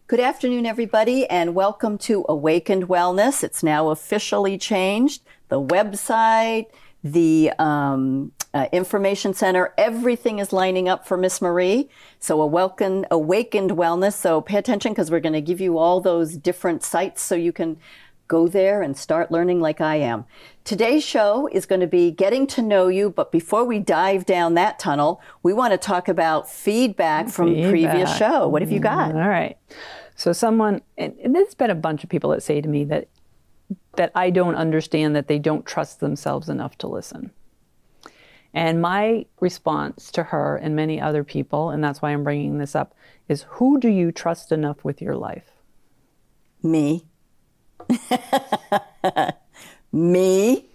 Good afternoon, everybody, and welcome to Awakened Wellness. It's now officially changed. The website, the information center, everything is lining up for Miss Marie. So Awakened Wellness. So pay attention because we're going to give you all those different sites so you can go there and start learning like I am. Today's show is going to be getting to know you, but before we dive down that tunnel, we want to talk about feedback from previous show. What have you got? All right. So someone, and there's been a bunch of people that say to me that I don't understand, that they don't trust themselves enough to listen. And my response to her and many other people, and that's why I'm bringing this up, is who do you trust enough with your life? Me. Me.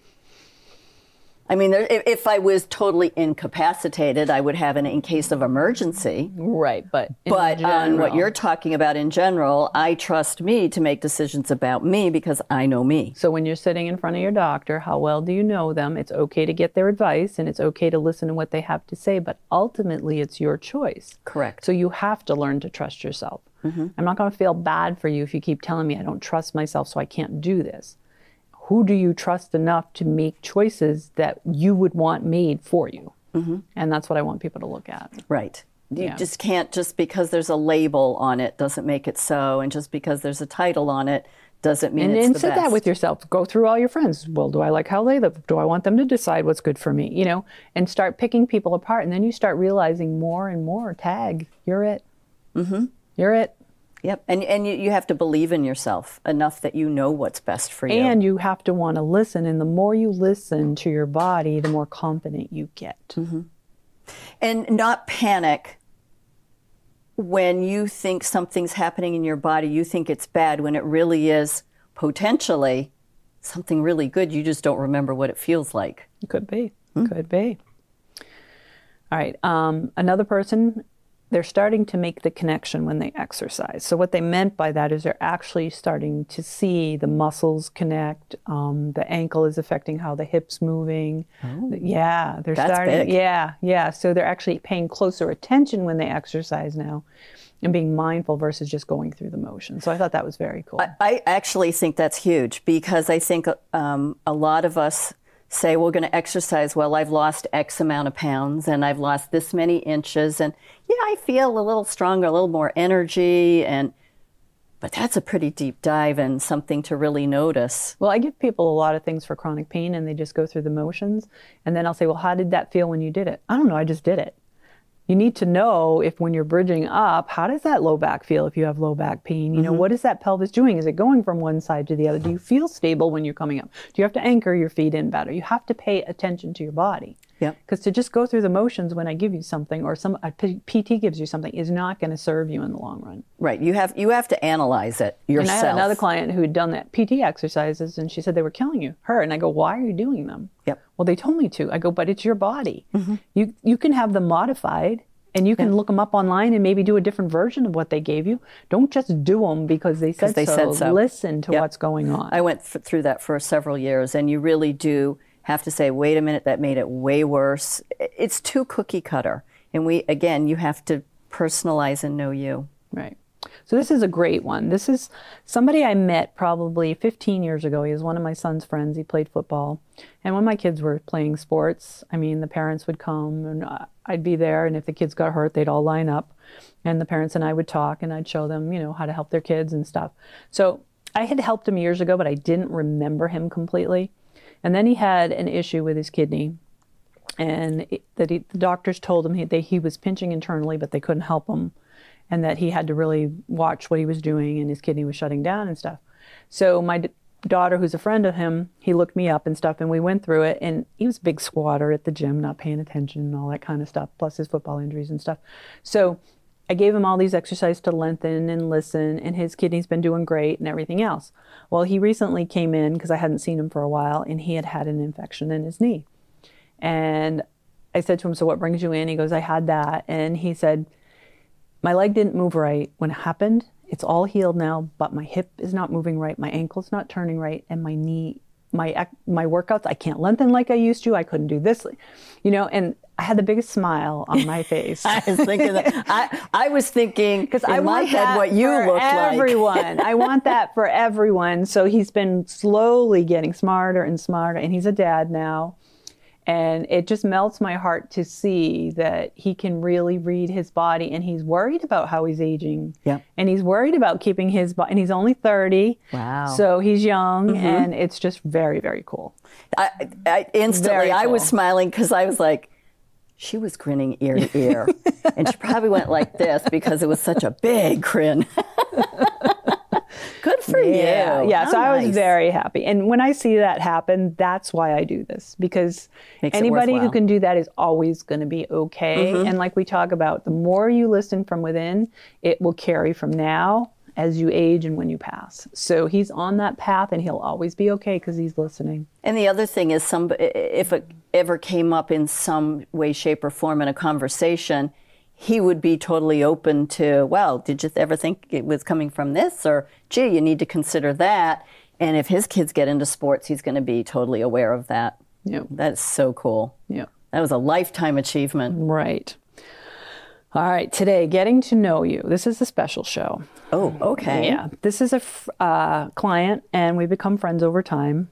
I mean, if I was totally incapacitated, I would have an in case of emergency. Right, but on what you're talking about in general, I trust me to make decisions about me because I know me. So when you're sitting in front of your doctor, how well do you know them? It's okay to get their advice and it's okay to listen to what they have to say, but ultimately it's your choice. Correct. So you have to learn to trust yourself. Mm-hmm. I'm not going to feel bad for you if you keep telling me I don't trust myself, so I can't do this. Who do you trust enough to make choices that you would want made for you? Mm-hmm. And that's what I want people to look at. Right. You just can't, just because there's a label on it doesn't make it so, and just because there's a title on it doesn't mean it's the best. And sit that with yourself. Go through all your friends. Well, do I like how they live? Do I want them to decide what's good for me? You know, and start picking people apart. And then you start realizing more and more, tag, you're it. Mm-hmm. You're it. Yep. And you have to believe in yourself enough that you know what's best for you. And you have to want to listen. And the more you listen to your body, the more confident you get. Mm-hmm. And not panic when you think something's happening in your body. You think it's bad when it really is potentially something really good. You just don't remember what it feels like. It could be. Mm-hmm. Could be. All right. Another person, they're starting to make the connection when they exercise. So what they meant by that is they're actually starting to see the muscles connect. The ankle is affecting how the hip's moving. Oh, yeah, they're that's starting. Big. Yeah. So they're actually paying closer attention when they exercise now, and being mindful versus just going through the motion. So I thought that was very cool. I actually think that's huge because I think a lot of us say we're going to exercise. Well, I've lost X amount of pounds and I've lost this many inches, and I feel a little stronger, a little more energy, but that's a pretty deep dive and something to really notice. Well, I give people a lot of things for chronic pain and they just go through the motions, and then I'll say, well, how did that feel when you did it? I don't know, I just did it. You need to know if when you're bridging up, how does that low back feel if you have low back pain? You know, what is that pelvis doing? Is it going from one side to the other? Do you feel stable when you're coming up? Do you have to anchor your feet in better? You have to pay attention to your body. Yeah. Because to just go through the motions when I give you something or a PT gives you something is not going to serve you in the long run. Right. You have to analyze it yourself. And I had another client who had done that PT exercises, and she said they were killing her. And I go, why are you doing them? Yep. Well, they told me to. I go, but it's your body. Mm-hmm. You can have them modified. And you can look them up online and maybe do a different version of what they gave you. Don't just do them because they said so. Listen to what's going on. I went through that for several years, and you really do have to say, wait a minute, that made it way worse. It's too cookie cutter. And you have to personalize and know you. Right. So this is a great one. This is somebody I met probably 15 years ago. He was one of my son's friends. He played football. And when my kids were playing sports, the parents would come and I'd be there. And if the kids got hurt, they'd all line up. And the parents and I would talk and I'd show them, how to help their kids and stuff. So I had helped him years ago, but I didn't remember him completely. And then he had an issue with his kidney. And the doctors told him he was pinching internally, but they couldn't help him. And that he had to really watch what he was doing, and his kidney was shutting down and stuff. So my daughter, who's a friend of him, he looked me up and stuff, and we went through it. And he was a big squatter at the gym, not paying attention and all that kind of stuff, plus his football injuries and stuff. So I gave him all these exercises to lengthen and listen, and his kidney's been doing great and everything else. Well, he recently came in, because I hadn't seen him for a while, and he had an infection in his knee. And I said to him, so what brings you in? He goes, I had that. And he said, my leg didn't move right when it happened, It's all healed now, but my hip is not moving right, my ankle's not turning right, and my knee, my workouts, I can't lengthen like I used to. I couldn't do this, and I had the biggest smile on my face. I was thinking that. I was thinking, because in my head, what you look like. Everyone. I want that for everyone. So he's been slowly getting smarter and smarter, and he's a dad now. And it just melts my heart to see that he can really read his body, and he's worried about how he's aging. Yep. And he's worried about keeping his body, and he's only 30. Wow. So he's young, and it's just very, very cool. Instantly, Very I was cool. smiling because I was like, she was grinning ear to ear. And she probably went like this because it was such a big grin. Good for you. Yeah, How so I was nice. very happy. And when I see that happen, that's why I do this, because Makes it anybody who worthwhile. can do that is always going to be okay. And like we talk about, the more you listen from within, it will carry from now as you age and when you pass. So he's on that path, and he'll always be okay because he's listening. And the other thing is, if it ever came up in some way, shape, or form in a conversation, he would be totally open to, well, did you ever think it was coming from this? Or, gee, you need to consider that. And if his kids get into sports, he's going to be totally aware of that. Yeah. That's so cool. Yeah. That was a lifetime achievement. Right. All right. Today, getting to know you. This is a special show. Oh, okay. Yeah. This is a client, and we've become friends over time.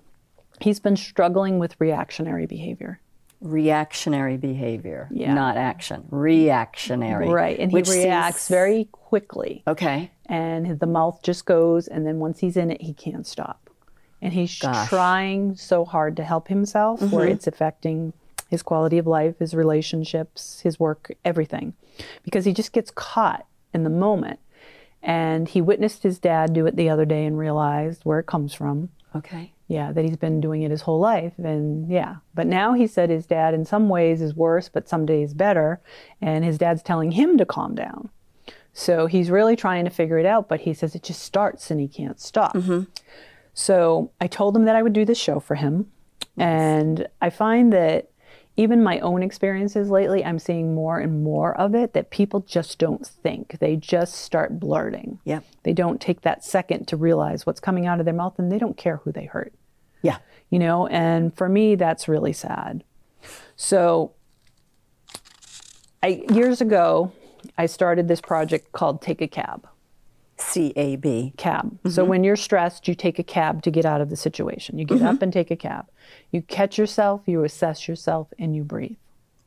He's been struggling with reactionary behavior. Reactionary behavior, Yeah. not action. Reactionary. Right. And he which reacts seems- very quickly. Okay. And the mouth just goes, and then once he's in it, he can't stop. And he's Gosh. trying so hard to help himself, where it's affecting his quality of life, his relationships, his work, everything. Because he just gets caught in the moment. And he witnessed his dad do it the other day and realized where it comes from. Okay. Yeah, that he's been doing it his whole life. And yeah, but now he said his dad in some ways is worse, but some days better. And his dad's telling him to calm down. So he's really trying to figure it out, but he says it just starts and he can't stop. So I told him that I would do this show for him. And I find that even my own experiences lately, I'm seeing more and more of it, that people just don't think. They just start blurting. Yep. They don't take that second to realize what's coming out of their mouth, and they don't care who they hurt. Yeah. And for me, that's really sad. So years ago, I started this project called Take a Cab. CAB. Cab. So when you're stressed, you take a cab to get out of the situation. You get up and take a cab. You catch yourself, you assess yourself, and you breathe.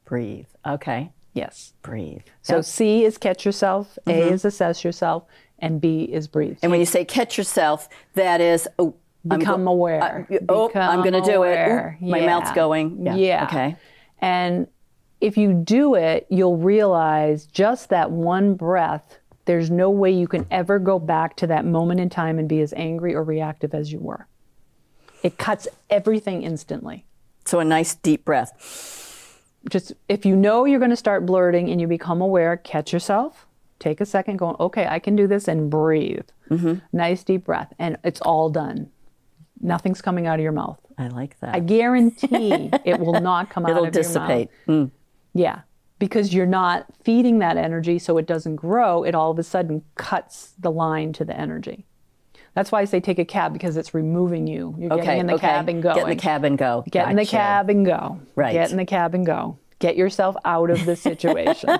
Breathe. Okay. Yes. Breathe. So Yep. C is catch yourself, A is assess yourself, and B is breathe. And when you say catch yourself, that is, Become aware. I'm going to do aware. it. Ooh, my Yeah. mouth's going. Yeah. Okay. And if you do it, you'll realize just that one breath, there's no way you can ever go back to that moment in time and be as angry or reactive as you were. It cuts everything instantly. So a nice deep breath. Just if you know you're going to start blurting and you become aware, catch yourself, take a second, go, okay, I can do this, and breathe. Nice deep breath, and it's all done. Nothing's coming out of your mouth. I like that. I guarantee it will not come out It'll of your dissipate. mouth. Yeah, because you're not feeding that energy, so it doesn't grow. It all of a sudden cuts the line to the energy. That's why I say take a cab, because it's removing you. You're getting in the cab and going. Get in the cab and go. Get in the Gotcha. cab and go. Right. Get in the cab and go. Get yourself out of the situation.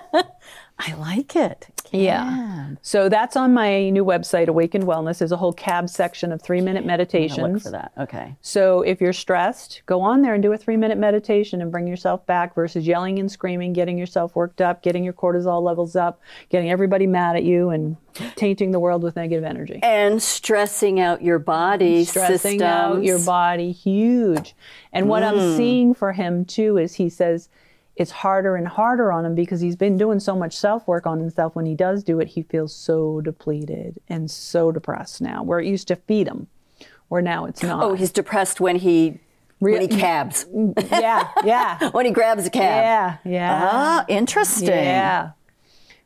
I like it. Yeah. So that's on my new website, Awakened Wellness. There's a whole cab section of 3-minute I'll meditations. look for that. Okay. So if you're stressed, go on there and do a 3-minute meditation and bring yourself back, versus yelling and screaming, getting yourself worked up, getting your cortisol levels up, getting everybody mad at you, and tainting the world with negative energy. And stressing out your body Stressing systems. out your body, huge. And what I'm seeing for him too is he says it's harder and harder on him, because he's been doing so much self-work on himself. When he does do it, he feels so depleted and so depressed now, where it used to feed him, where now it's not. Oh, he's depressed when he cabs. Yeah. When he grabs a cab. Yeah. Ah, interesting. Yeah.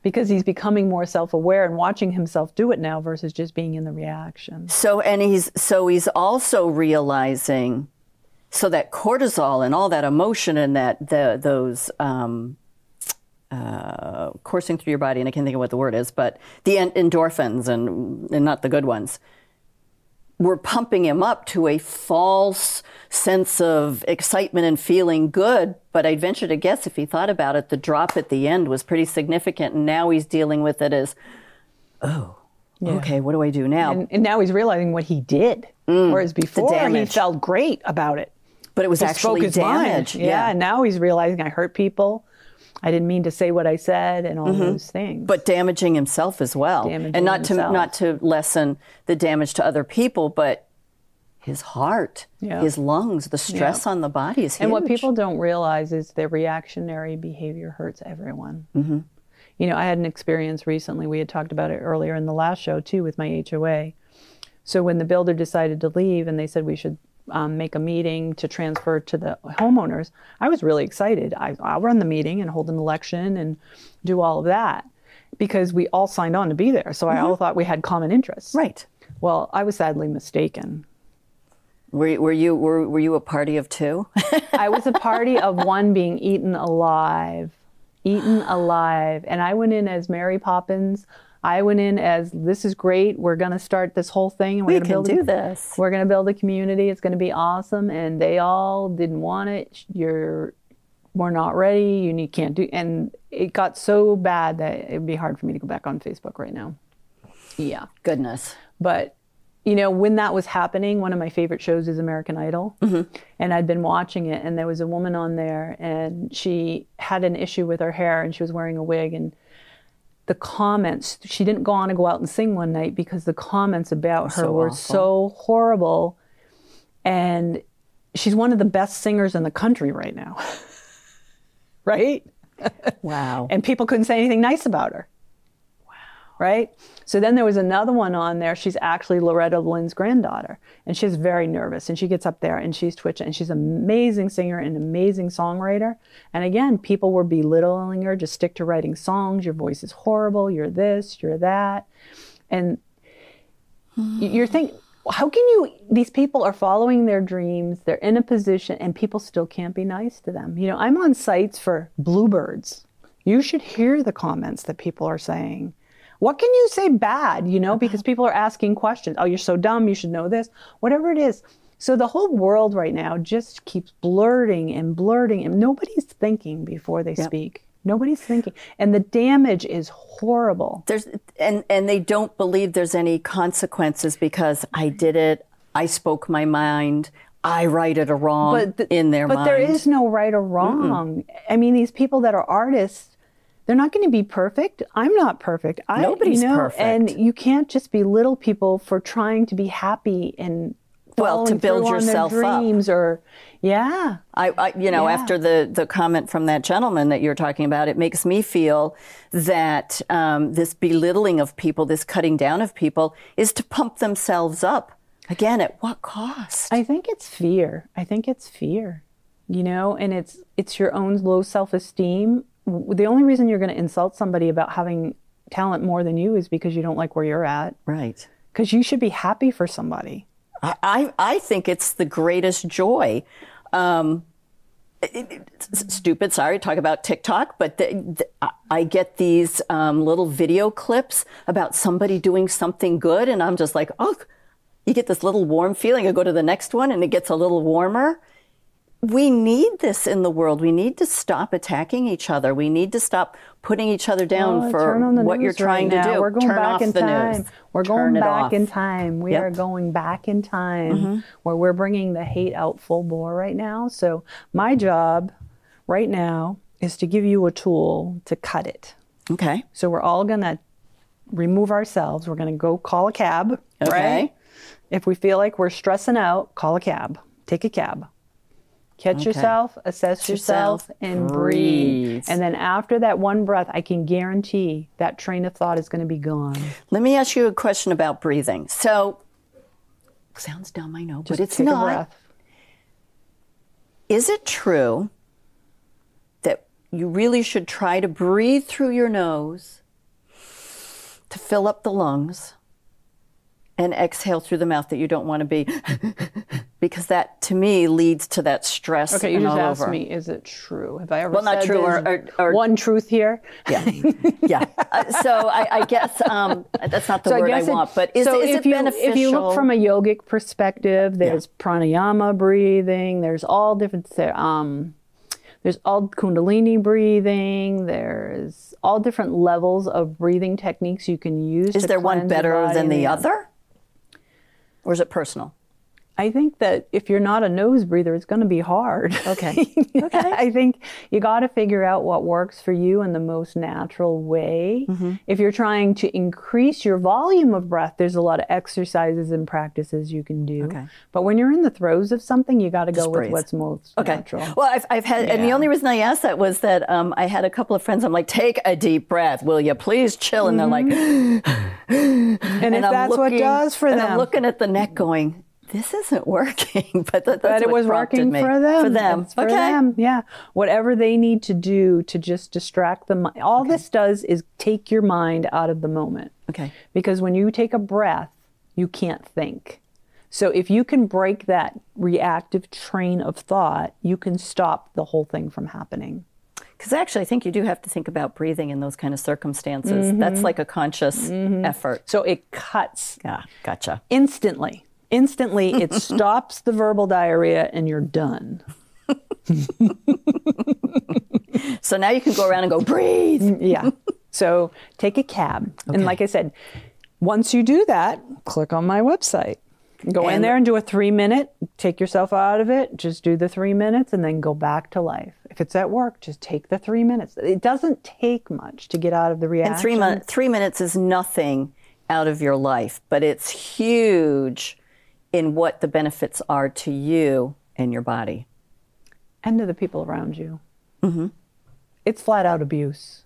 Because he's becoming more self-aware and watching himself do it now versus just being in the reaction. So he's also realizing, so that cortisol and all that emotion and those coursing through your body, and I can't think of what the word is, but the endorphins and not the good ones, were pumping him up to a false sense of excitement and feeling good. But I'd venture to guess, if he thought about it, the drop at the end was pretty significant. And now he's dealing with it as, okay, what do I do now? And now he's realizing what he did. Whereas before, he felt great about it. But it was actually damage. Yeah, and now he's realizing I hurt people. I didn't mean to say what I said and all those things. But damaging himself as well. And not to lessen the damage to other people, but his heart, his lungs, the stress on the body is huge. And what people don't realize is their reactionary behavior hurts everyone. You know, I had an experience recently, we had talked about it earlier in the last show too with my HOA. So when the builder decided to leave and they said we should make a meeting to transfer to the homeowners, I was really excited. I'll run the meeting and hold an election and do all of that because we all signed on to be there. So I all thought we had common interests. Right. Well, I was sadly mistaken. Were you a party of two? I was a party of one being eaten alive. And I went in as Mary Poppins. I went in as, this is great. We're going to start this whole thing. And we can do this. We're going to build a community. It's going to be awesome. And they all didn't want it. We're not ready. You can't do. And it got so bad that it would be hard for me to go back on Facebook right now. Yeah. Goodness. But, you know, when that was happening, one of my favorite shows is American Idol. And I'd been watching it. And there was a woman on there. And she had an issue with her hair. And she was wearing a wig. And the comments, she didn't go out and sing one night because the comments about her were so horrible. And she's one of the best singers in the country right now. Right? Wow. And people couldn't say anything nice about her. Wow. Right? So then there was another one on there. She's actually Loretta Lynn's granddaughter. And she's very nervous. And she gets up there and she's twitching. And she's an amazing singer and amazing songwriter. And again, people were belittling her. Just stick to writing songs. Your voice is horrible. You're this, you're that. And you're thinking, how can you, these people are following their dreams. They're in a position and people still can't be nice to them. You know, I'm on sites for bluebirds. You should hear the comments that people are saying. What can you say bad, you know, because people are asking questions. Oh, you're so dumb. You should know this, whatever it is. So the whole world right now just keeps blurting and nobody's thinking before they speak. Nobody's thinking. And the damage is horrible. And they don't believe there's any consequences because I did it. I spoke my mind. I righted a wrong in their mind. But there is no right or wrong. I mean, these people that are artists, they're not going to be perfect. I'm not perfect. Nobody's perfect. And you can't just belittle people for trying to be happy and to build yourself dreams up. Or after the comment from that gentleman that you're talking about, it makes me feel that this belittling of people, this cutting down of people, is to pump themselves up. Again, at what cost? I think it's fear. You know, and it's your own low self-esteem. The only reason you're going to insult somebody about having talent more than you is because you don't like where you're at. Right. Because you should be happy for somebody. I think it's the greatest joy. Stupid, sorry, talk about TikTok, but I get these little video clips about somebody doing something good, and I'm just like, oh, you get this little warm feeling. I go to the next one, and it gets a little warmer. We need this in the world. We need to stop attacking each other. We need to stop putting each other down for what you're trying to do. We're going turn back off in the time. news. We're Turn going it back off. in time. We are going back in time where we're bringing the hate out full bore right now. So my job right now is to give you a tool to cut it. Okay. So we're all going to remove ourselves. We're going to go call a cab. Okay. Right? If we feel like we're stressing out, call a cab. Take a cab. Catch yourself, assess yourself, and breathe. And then after that one breath, I can guarantee that train of thought is going to be gone. Let me ask you a question about breathing. So, sounds dumb, I know, but it's take not. A breath. Is it true that you really should try to breathe through your nose to fill up the lungs and exhale through the mouth, that you don't want to be because that to me leads to that stress. Okay, you and just all asked over. me, is it true? Have I ever Well, said not true, or one truth here? Yeah, yeah. So I guess that's not the word I want, but is it beneficial? If you look from a yogic perspective, there's pranayama breathing, there's all different, there's all kundalini breathing, there's all different levels of breathing techniques you can use. Is there one better than the other? Or is it personal? I think that if you're not a nose breather, it's going to be hard. Okay. Okay. I think you got to figure out what works for you in the most natural way. Mm-hmm. If you're trying to increase your volume of breath, there's a lot of exercises and practices you can do. Okay. But when you're in the throes of something, you got to go with what's most natural. Well, I've had, and the only reason I asked that was that I had a couple of friends. I'm like, take a deep breath, will you please chill? And they're like, and if that's what does for them, and I'm looking at the neck, going, this isn't working, but that's it was working for them. For them. It's for them, yeah. Whatever they need to do to just distract them. All this does is take your mind out of the moment. Okay. Because when you take a breath, you can't think. So if you can break that reactive train of thought, you can stop the whole thing from happening. Because actually, I think you do have to think about breathing in those kind of circumstances. Mm-hmm. That's like a conscious effort. So it cuts. Yeah, gotcha. Instantly, it stops the verbal diarrhea and you're done. So now you can go around and go, breathe. Yeah. So take a cab. Okay. And like I said, once you do that, click on my website. Go in there and do a 3-minute, take yourself out of it, just do the 3 minutes and then go back to life. If it's at work, just take the 3 minutes. It doesn't take much to get out of the reaction. And 3 minutes is nothing out of your life, but it's huge in what the benefits are to you and your body. And to the people around you. Mm-hmm. It's flat out abuse.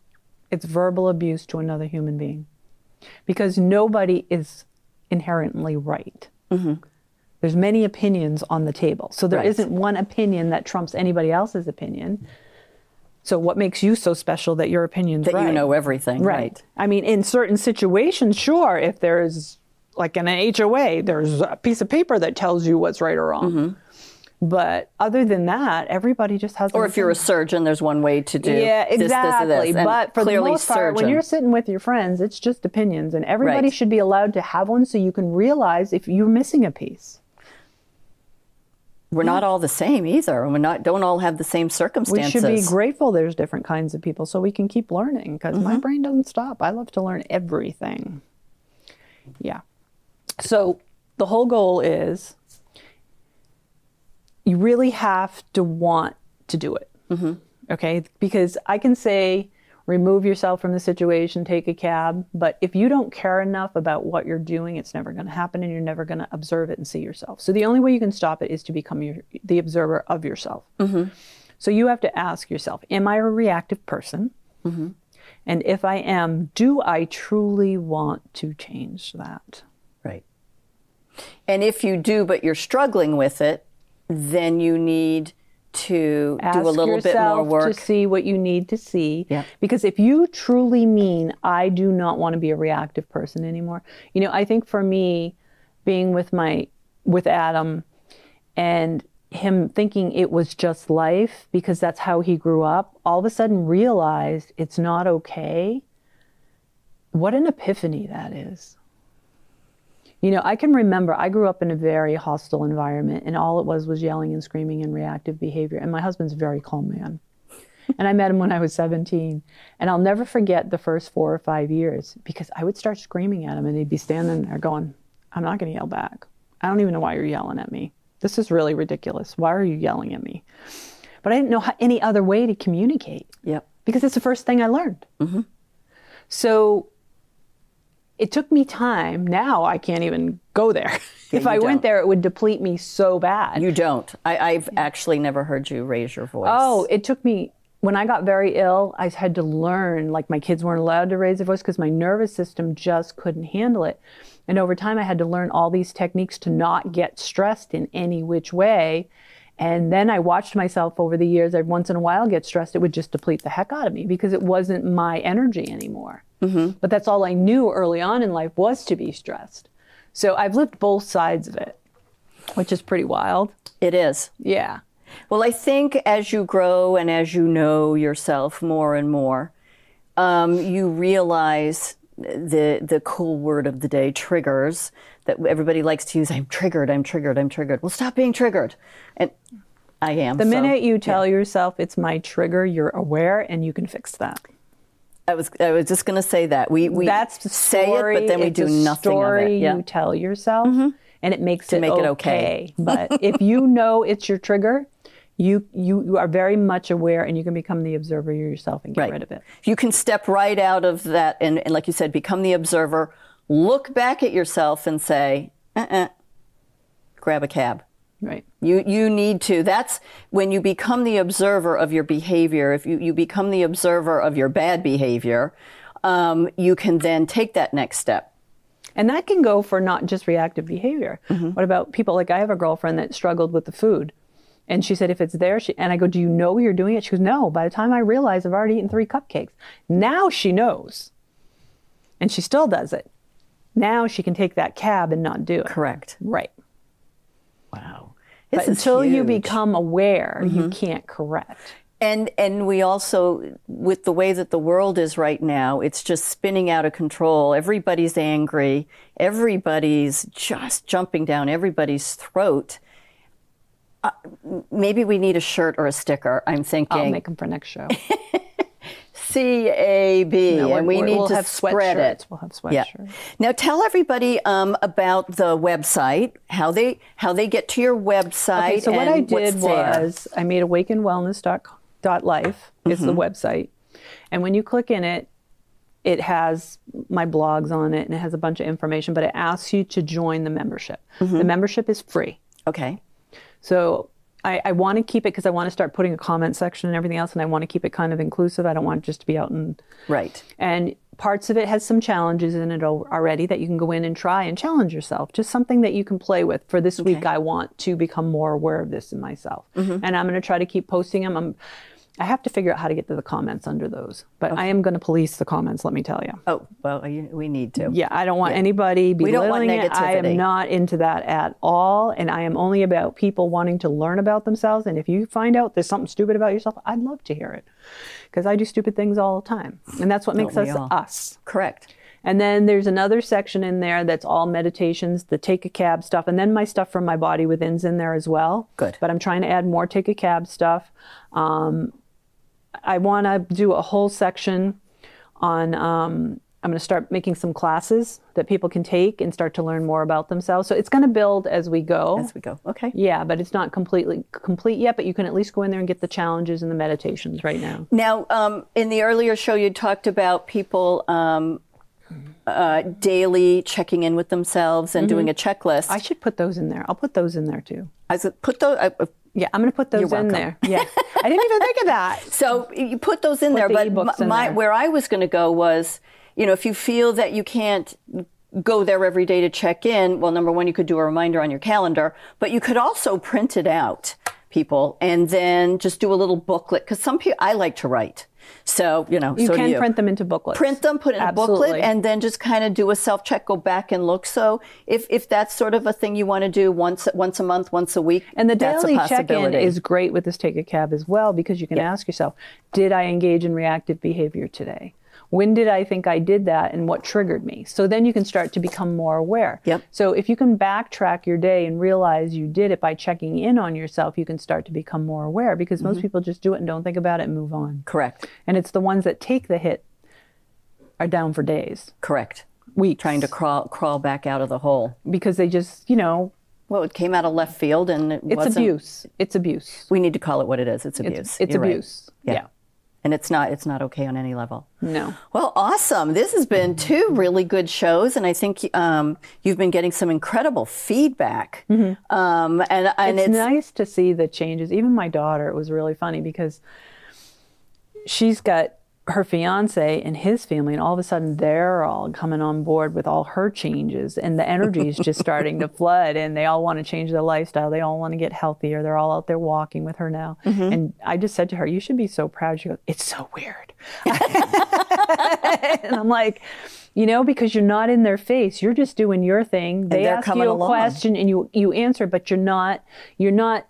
It's verbal abuse to another human being. Because nobody is inherently right. Mm-hmm. There's many opinions on the table. So there isn't one opinion that trumps anybody else's opinion. So what makes you so special that your opinion's right? That you know everything. Right. I mean, in certain situations, sure, if there's like in an HOA, there's a piece of paper that tells you what's right or wrong. Mm-hmm. But other than that, everybody just has... Or if you're a surgeon, there's one way to do exactly. this. But for the most part, when you're sitting with your friends, it's just opinions. And everybody should be allowed to have one so you can realize if you're missing a piece. We're not all the same either. And don't all have the same circumstances. We should be grateful there's different kinds of people so we can keep learning. Because my brain doesn't stop. I love to learn everything. Yeah. So the whole goal is you really have to want to do it. Mm-hmm. Okay? Because I can say, remove yourself from the situation, take a cab. But if you don't care enough about what you're doing, it's never going to happen and you're never going to observe it and see yourself. So the only way you can stop it is to become the observer of yourself. Mm-hmm. So you have to ask yourself, am I a reactive person? Mm-hmm. And if I am, do I truly want to change that? Right. And if you do, but you're struggling with it, then you need to do a little bit more work. To see what you need to see. Yeah. Because if you truly mean, I do not want to be a reactive person anymore. You know, I think for me, being with Adam and him thinking it was just life because that's how he grew up, all of a sudden realized it's not okay. What an epiphany that is. You know, I can remember I grew up in a very hostile environment and all it was yelling and screaming and reactive behavior. And my husband's a very calm man. And I met him when I was 17. And I'll never forget the first 4 or 5 years because I would start screaming at him and he'd be standing there going, I'm not going to yell back. I don't even know why you're yelling at me. This is really ridiculous. Why are you yelling at me? But I didn't know any other way to communicate. Yep. Because it's the first thing I learned. Mm-hmm. So it took me time. Now I can't even go there. Yeah, if I went there, it would deplete me so bad. You don't. I've actually never heard you raise your voice. Oh, it took me, when I got very ill, I had to learn, like my kids weren't allowed to raise their voice because my nervous system just couldn't handle it. And over time, I had to learn all these techniques to not get stressed in any which way. And then I watched myself over the years, I'd once in a while get stressed, it would just deplete the heck out of me because it wasn't my energy anymore. Mm-hmm. But that's all I knew early on in life was to be stressed. So I've lived both sides of it. which is pretty wild. It is. Yeah. Well, I think as you grow and as you know yourself more and more, you realize the cool word of the day, triggers, that everybody likes to use. I'm triggered, I'm triggered, I'm triggered. Well, stop being triggered. And I am. The minute you tell yourself it's my trigger, you're aware and you can fix that. I was just going to say that. We That's the say story, it, but then we do nothing of it. You tell yourself, and it makes to it make okay. it okay. But if you know it's your trigger, you are very much aware, and you can become the observer yourself and get rid of it. You can step right out of that and like you said, become the observer, look back at yourself and say, grab a cab. Right. You need to. That's when you become the observer of your behavior. If you become the observer of your bad behavior, you can then take that next step. And that can go for not just reactive behavior. What about people, like I have a girlfriend that struggled with the food. And she said, if it's there, and I go, do you know you're doing it? She goes, no. By the time I realize I've already eaten 3 cupcakes. Now she knows. And she still does it. Now she can take that cab and not do it. Correct. Right. Wow. But until you become aware, you can't correct. And we also, with the way that the world is right now, it's just spinning out of control. Everybody's angry. Everybody's just jumping down everybody's throat. Maybe we need a shirt or a sticker, I'm thinking. I'll make them for next show. CAB, and we need to spread it. We'll have sweatshirts. Now tell everybody about the website, how they get to your website. Okay, so what I did was I made awakenedwellness.life is the website. And when you click in it, it has my blogs on it and it has a bunch of information, but it asks you to join the membership. The membership is free. Okay. So I want to keep it because I want to start putting a comment section and everything else, and I want to keep it kind of inclusive. I don't want it just to be out and... Right. And parts of it has some challenges in it already that you can go in and try and challenge yourself. Just something that you can play with. For this week, I want to become more aware of this in myself. And I'm going to try to keep posting them. I have to figure out how to get to the comments under those. But I am going to police the comments, let me tell you. Oh, well, we need to. Yeah, I don't want anybody belittling it. I am not into that at all. And I am only about people wanting to learn about themselves. And if you find out there's something stupid about yourself, I'd love to hear it. Because I do stupid things all the time. And that's what makes us us. Correct. And then there's another section in there that's all meditations, the take a cab stuff, and then my stuff from my body within's in there as well. Good. But I'm trying to add more take a cab stuff. I want to do a whole section on, I'm going to start making some classes that people can take and start to learn more about themselves. So it's going to build as we go. As we go, okay. Yeah, but it's not complete yet, but you can at least go in there and get the challenges and the meditations right now. Now, in the earlier show, you talked about people daily checking in with themselves and doing a checklist. I should put those in there. I'll put those in there too. I said, put those... Yeah, I'm going to put those in there. Yeah, I didn't even think of that. So you put those in there, but where I was going to go was, if you feel that you can't go there every day to check in, well, number one, you could do a reminder on your calendar, but you could also print it out, people, and then just do a little booklet. Because some people, I like to write. So, you can print them into booklets. Print them, put in a booklet, and then just kind of do a self-check, go back and look. So if that's sort of a thing you want to do once a month, once a week, and the daily check-in is great with this Take a Cab as well, because you can ask yourself, did I engage in reactive behavior today? When did I think I did that and what triggered me? So then you can start to become more aware. Yep. So if you can backtrack your day and realize you did it by checking in on yourself, you can start to become more aware, because most people just do it and don't think about it and move on. Correct. And it's the ones that take the hit are down for days. Correct. Weeks. Trying to crawl back out of the hole. Because they just, well, it came out of left field and it's abuse. It's abuse. We need to call it what it is. It's abuse. It's abuse. Right. Yeah. And it's not okay on any level. No. Well, awesome. This has been 2 really good shows, and I think you've been getting some incredible feedback. And it's nice to see the changes. Even my daughter, it was really funny because she's got her fiance and his family, and all of a sudden they're all coming on board with all her changes, and the energy is just starting to flood, and they all want to change their lifestyle. They all want to get healthier. They're all out there walking with her now. And I just said to her, you should be so proud. She goes, it's so weird. And I'm like, because you're not in their face, you're just doing your thing. They ask you a question and you answer, but you're not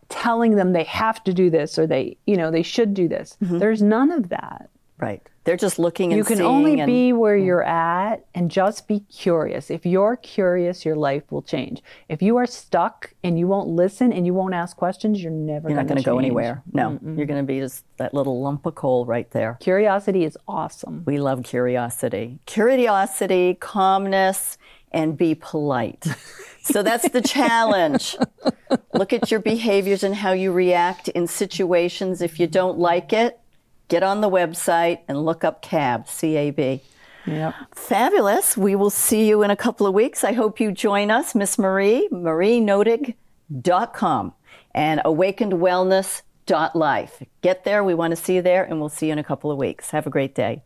telling them they have to do this or they should do this. There's none of that. Right. They're just looking and seeing. You can only be where you're at and just be curious. If you're curious, your life will change. If you are stuck and you won't listen and you won't ask questions, you're not going to go anywhere. No, you're going to be just that little lump of coal right there. Curiosity is awesome. We love curiosity. Curiosity, calmness, and be polite. So that's the challenge. Look at your behaviors and how you react in situations. If you don't like it, get on the website and look up CAB, C-A-B. Yep. Fabulous. We will see you in a couple of weeks. I hope you join us, Miss Marie, marienotig.com and awakenedwellness.life. Get there. We want to see you there, and we'll see you in a couple of weeks. Have a great day.